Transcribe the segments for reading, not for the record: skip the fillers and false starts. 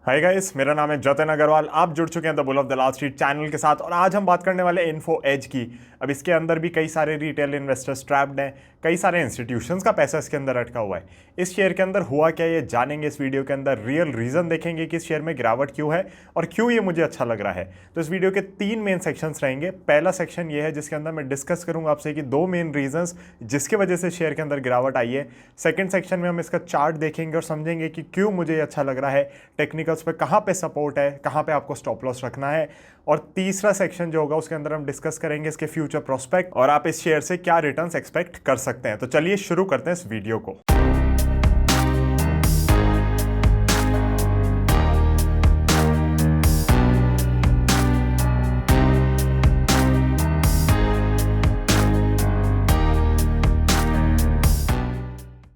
Hi guys, मेरा नाम है जतिन अग्रवाल। आप जुड़ चुके हैं the bull of the Lal street channel के साथ और आज हम बात करने वाले इन्फो एज की। अब इसके अंदर भी कई सारे रिटेल इन्वेस्टर्स ट्रैप्ड हैं, कई सारे इंस्टीट्यूशंस का पैसा इसके अंदर अटका हुआ है। इस शेयर के अंदर हुआ क्या ये जानेंगे इस वीडियो के अंदर। रियल रीज़न देखेंगे कि इस शेयर में गिरावट क्यों है और क्यों ये मुझे अच्छा लग रहा है। तो इस वीडियो के 3 मेन सेक्शंस रहेंगे। पहला सेक्शन ये है जिसके अंदर मैं डिस्कस करूंगा आपसे कि 2 मेन रीजंस जिसकी वजह से शेयर के अंदर गिरावट आई है। सेकंड सेक्शन में हम इसका चार्ट देखेंगे और समझेंगे कि क्यों मुझे ये अच्छा लग रहा है, टेक्निकल्स पे कहाँ पे सपोर्ट है, कहाँ पे आपको स्टॉप लॉस रखना है। और तीसरा सेक्शन जो होगा उसके अंदर हम डिस्कस करेंगे इसके फ्यूचर प्रोस्पेक्ट और आप इस शेयर से क्या रिटर्न्स एक्सपेक्ट कर सकते हैं। तो चलिए शुरू करते हैं इस वीडियो को।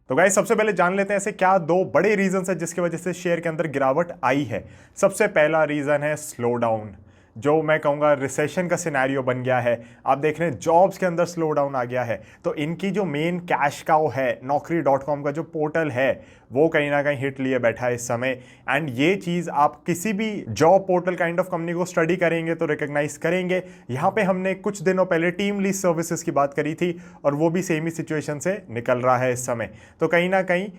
तो गाइस, सबसे पहले जान लेते हैं ऐसे क्या 2 बड़े रीजंस है जिसकी वजह से शेयर के अंदर गिरावट आई है। सबसे पहला रीजन है स्लो डाउन, जो मैं कहूँगा रिसेशन का सिनेरियो बन गया है। आप देख रहे हैं जॉब्स के अंदर स्लो डाउन आ गया है, तो इनकी जो मेन कैश काउ है naukri.com का जो पोर्टल है वो कहीं ना कहीं हिट लिए बैठा है इस समय। एंड ये चीज़ आप किसी भी job portal kind of company को स्टडी करेंगे तो रिकग्नाइज करेंगे। यहाँ पे हमने कुछ दिनों पहले टीम लीज सर्विसेज की बात करी थी और वो भी सेम ही सिचुएशन से निकल रहा है इस समय। तो कहीं ना कहीं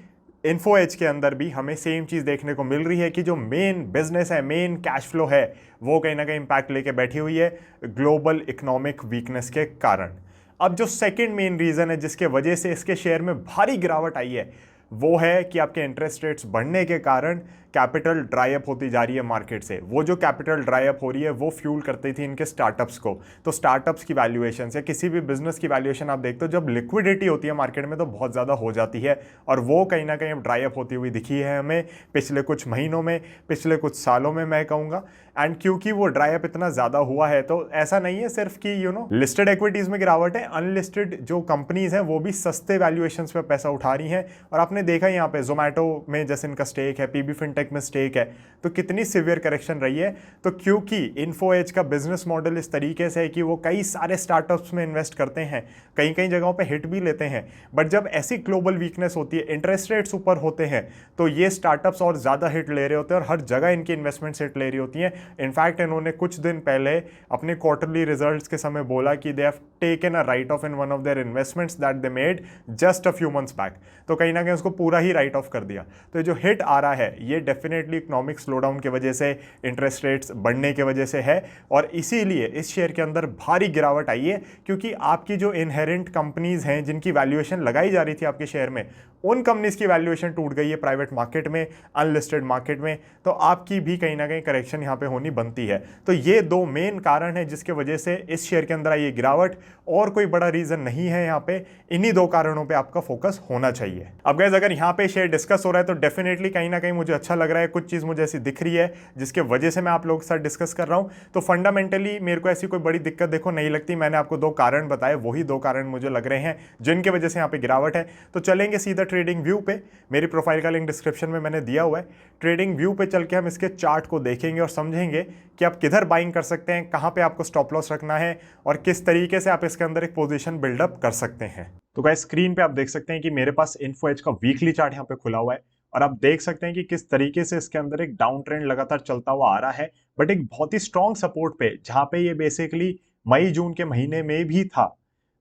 इन्फो एज के अंदर भी हमें सेम चीज़ देखने को मिल रही है कि जो मेन बिजनेस है, मेन कैश फ्लो है, वो कहीं ना कहीं इम्पैक्ट लेके बैठी हुई है ग्लोबल इकोनॉमिक वीकनेस के कारण। अब जो सेकंड मेन रीज़न है जिसके वजह से इसके शेयर में भारी गिरावट आई है वो है कि आपके इंटरेस्ट रेट्स बढ़ने के कारण कैपिटल ड्राई अप होती जा रही है मार्केट से। वो जो कैपिटल ड्राई अप हो रही है वो फ्यूल करती थी इनके स्टार्टअप्स को। तो स्टार्टअप्स की वैल्यूएशन या किसी भी बिजनेस की वैल्यूएशन आप देखते हो जब लिक्विडिटी होती है मार्केट में तो बहुत ज़्यादा हो जाती है, और वो कहीं ना कहीं ड्राई अप होती हुई दिखी है हमें पिछले कुछ महीनों में, पिछले कुछ सालों में मैं कहूँगा। एंड क्योंकि वो ड्राई अप इतना ज़्यादा हुआ है तो ऐसा नहीं है सिर्फ कि लिस्टेड इक्विटीज़ में गिरावट है, अनलिस्टेड जो कंपनीज हैं वो भी सस्ते वैल्यूएशंस पे पैसा उठा रही हैं। और आपने देखा यहाँ पे जोमेटो में जैसे इनका स्टेक है, पीबी फिनटेक में स्टेक है, तो कितनी सीवियर करेक्शन रही है। तो क्योंकि इन्फो एज का बिजनेस मॉडल इस तरीके से है कि वो कई सारे स्टार्टअप्स में इन्वेस्ट करते हैं, कई कई जगहों पे हिट भी लेते हैं, बट जब ऐसी ग्लोबल वीकनेस होती है, इंटरेस्ट रेट्स ऊपर होते हैं, तो ये स्टार्टअप्स और ज़्यादा हिट ले रहे होते हैं और हर जगह इनकी इन्वेस्टमेंट्स हिट ले रही होती हैं। इनफैक्ट इन्होंने कुछ दिन पहले अपने क्वार्टरली रिजल्ट्स के समय बोला कि they have taken a right of in one of their investments that they made just a few months back. तो कहीं ना कहीं उसको पूरा ही राइट ऑफ कर दिया। तो जो हिट आ रहा है ये डेफिनेटली इकोनॉमिक स्लोडाउन की वजह से, इंटरेस्ट रेट्स बढ़ने की वजह से है, और इसीलिए इस शेयर के अंदर भारी गिरावट आई है। क्योंकि आपकी जो इनहेरेंट कंपनीज हैं जिनकी वैल्यूएशन लगाई जा रही थी आपके शेयर में, उन कंपनीज की वैल्यूएशन टूट गई है प्राइवेट मार्केट में, अनलिस्टेड मार्केट में, तो आपकी भी कहीं ना कहीं करेक्शन यहाँ पे होनी बनती है। तो ये 2 मेन कारण है जिसके वजह से इस शेयर के अंदर आई है गिरावट, और कोई बड़ा रीजन नहीं है यहाँ पे। इन्हीं 2 कारणों पे आपका फोकस होना चाहिए। अब गाइस, अगर यहाँ पे शेयर डिस्कस हो रहा है तो डेफिनेटली कहीं ना कहीं मुझे अच्छा लग रहा है, कुछ चीज़ मुझे ऐसी दिख रही है जिसके वजह से मैं आप लोगों के साथ डिस्कस कर रहा हूँ। तो फंडामेंटली मेरे को ऐसी कोई बड़ी दिक्कत देखो नहीं लगती। मैंने आपको 2 कारण बताए, वही 2 कारण मुझे लग रहे हैं जिनके वजह से यहाँ पे गिरावट है। तो चलेंगे सीधा ट्रेडिंग व्यू पे। मेरी प्रोफाइल का लिंक डिस्क्रिप्शन में मैंने दिया हुआ है। ट्रेडिंग व्यू पे चल के हम इसके चार्ट को देखेंगे और समझेंगे कि आप किधर बाइंग कर सकते हैं, कहाँ पे आपको स्टॉप लॉस रखना है और किस तरीके से आप इसके अंदर एक पोजीशन बिल्डअप कर सकते हैं। तो गाइस, स्क्रीन पे आप देख सकते हैं कि मेरे पास इन्फो एज का वीकली चार्ट यहाँ पे खुला हुआ है और आप देख सकते हैं कि किस तरीके से इसके अंदर एक डाउन ट्रेंड लगातार चलता हुआ आ रहा है, बट एक बहुत ही स्ट्रॉन्ग सपोर्ट पे, जहां पे ये बेसिकली मई जून के महीने में भी था,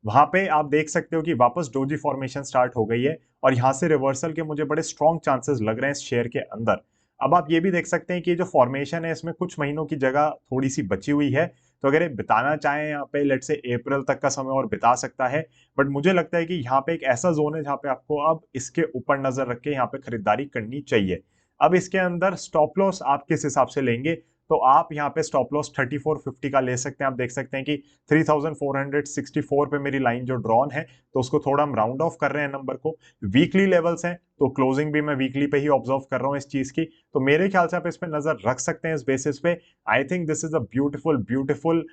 वहां पे आप देख सकते हो कि वापस डोजी फॉर्मेशन स्टार्ट हो गई है और यहां से रिवर्सल के मुझे बड़े स्ट्रॉन्ग चांसेस लग रहे हैं इस शेयर के अंदर। अब आप ये भी देख सकते हैं कि जो फॉर्मेशन है इसमें कुछ महीनों की जगह थोड़ी सी बची हुई है, तो अगर ये बिताना चाहें यहाँ पे लेट से अप्रैल तक का समय और बिता सकता है। बट मुझे लगता है कि यहाँ पे एक ऐसा जोन है जहाँ पे आपको अब इसके ऊपर नजर रख के यहाँ पे खरीदारी करनी चाहिए। अब इसके अंदर स्टॉप लॉस आप किस हिसाब से लेंगे, तो आप यहाँ पे स्टॉप लॉस 3450 का ले सकते हैं। आप देख सकते हैं कि 3464 पे मेरी लाइन जो ड्रॉन है, तो उसको थोड़ा हम राउंड ऑफ कर रहे हैं नंबर को। वीकली लेवल्स हैं तो क्लोजिंग भी मैं वीकली पे ही ऑब्जर्व कर रहा हूँ इस चीज की, तो मेरे ख्याल से आप इस पे नजर रख सकते हैं इस बेसिस पे। I think this is a beautiful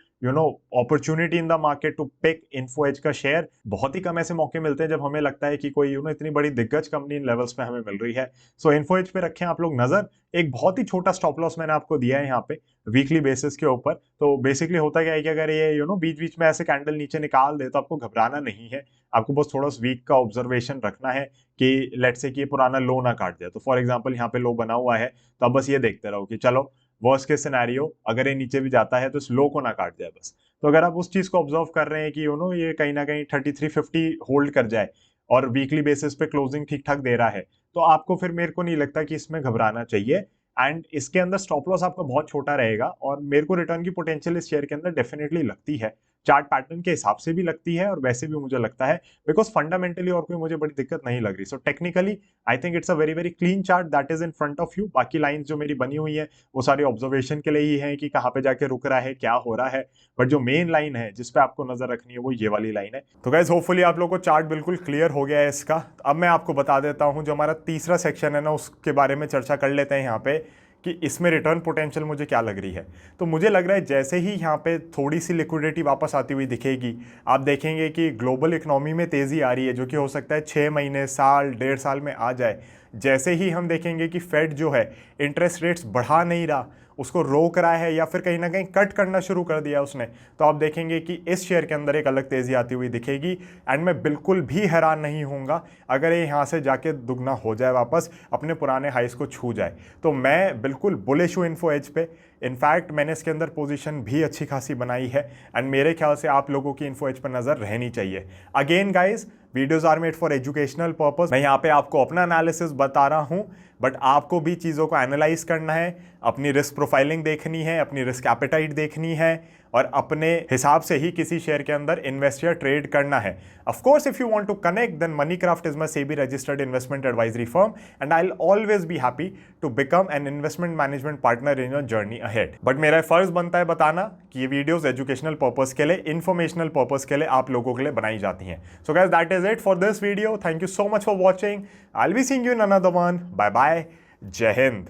opportunity in the market to pick Info Edge का शेयर। बहुत ही कम ऐसे मौके मिलते हैं जब हमें लगता है कि कोई इतनी बड़ी दिग्गज कंपनी इन लेवल्स पे हमें मिल रही है। सो इन्फो एज पे रखें आप लोग नजर। एक बहुत ही छोटा स्टॉप लॉस मैंने आपको दिया है यहाँ पे, वीकली बेसिस के ऊपर। तो बेसिकली होता क्या है कि अगर ये बीच बीच में ऐसे कैंडल नीचे निकाल दे तो आपको घबराना नहीं है, आपको बस थोड़ा सा वीक का ऑब्जर्वेशन रखना है कि लेट्स से कि ये पुराना लो ना काट दिया। तो फॉर एग्जांपल यहाँ पे लो बना हुआ है, तो आप बस ये देखते रहो कि चलो वर्स्ट केस सिनेरियो अगर ये नीचे भी जाता है तो इस लो को ना काट जाए बस। तो अगर आप उस चीज को ऑब्जर्व कर रहे हैं कि ये कहीं ना कहीं 3350 होल्ड कर जाए और वीकली बेसिस पे क्लोजिंग ठीक ठाक दे रहा है, तो आपको फिर मेरे को नहीं लगता कि इसमें घबराना चाहिए। एंड इसके अंदर स्टॉप लॉस आपका बहुत छोटा रहेगा और मेरे को रिटर्न की पोटेंशियल इस शेयर के अंदर डेफिनेटली लगती है, चार्ट पैटर्न के हिसाब से भी लगती है और वैसे भी मुझे लगता है, बिकॉज फंडामेंटली और कोई मुझे बड़ी दिक्कत नहीं लग रही। So technically I think it's a very very clean chart that is in front of you. बाकी लाइंस जो मेरी बनी हुई है वो सारी ऑब्जर्वेशन के लिए ही है कि कहाँ पे जाके रुक रहा है, क्या हो रहा है, बट जो मेन लाइन है जिसपे आपको नजर रखनी है वो ये वाली लाइन है। तो गाइस होपफुली आप लोगों को चार्ट बिल्कुल क्लियर हो गया है इसका। अब मैं आपको बता देता हूँ जो हमारा तीसरा सेक्शन है ना, उसके बारे में चर्चा कर लेते हैं यहाँ पे कि इसमें रिटर्न पोटेंशियल मुझे क्या लग रही है। तो मुझे लग रहा है जैसे ही यहाँ पे थोड़ी सी लिक्विडिटी वापस आती हुई दिखेगी, आप देखेंगे कि ग्लोबल इकोनॉमी में तेज़ी आ रही है, जो कि हो सकता है 6 महीने, साल, 1.5 साल में आ जाए। जैसे ही हम देखेंगे कि फेड जो है इंटरेस्ट रेट्स बढ़ा नहीं रहा, उसको रोक रहा है या फिर कहीं ना कहीं कट करना शुरू कर दिया उसने, तो आप देखेंगे कि इस शेयर के अंदर एक अलग तेज़ी आती हुई दिखेगी। एंड मैं बिल्कुल भी हैरान नहीं होऊंगा अगर ये यहाँ से जाके दुगना हो जाए, वापस अपने पुराने हाइस को छू जाए। तो मैं बिल्कुल बुलिश हूँ इन्फो एज पे। इनफैक्ट मैंने इसके अंदर पोजीशन भी अच्छी खासी बनाई है एंड मेरे ख्याल से आप लोगों की इन्फो एज पर नज़र रहनी चाहिए। Again guys, videos are made for educational purpose. मैं यहाँ पे आपको अपना एनालिसिस बता रहा हूँ, बट आपको भी चीज़ों को एनालाइज करना है, अपनी रिस्क प्रोफाइलिंग देखनी है, अपनी रिस्क एपेटाइट देखनी है और अपने हिसाब से ही किसी शेयर के अंदर इन्वेस्ट या ट्रेड करना है। Of course if you want to connect, then Moneycraft is my SEBI registered investment advisory firm and I will always be happy to become an investment management partner in your journey ahead. But मेरा फर्ज बनता है बताना कि ये videos educational purpose के लिए, informational purpose के लिए आप लोगों के लिए बनाई जाती हैं। So guys that is it for this video. Thank you so much for watching. I will be seeing you in another one. Bye bye. जय हिंद।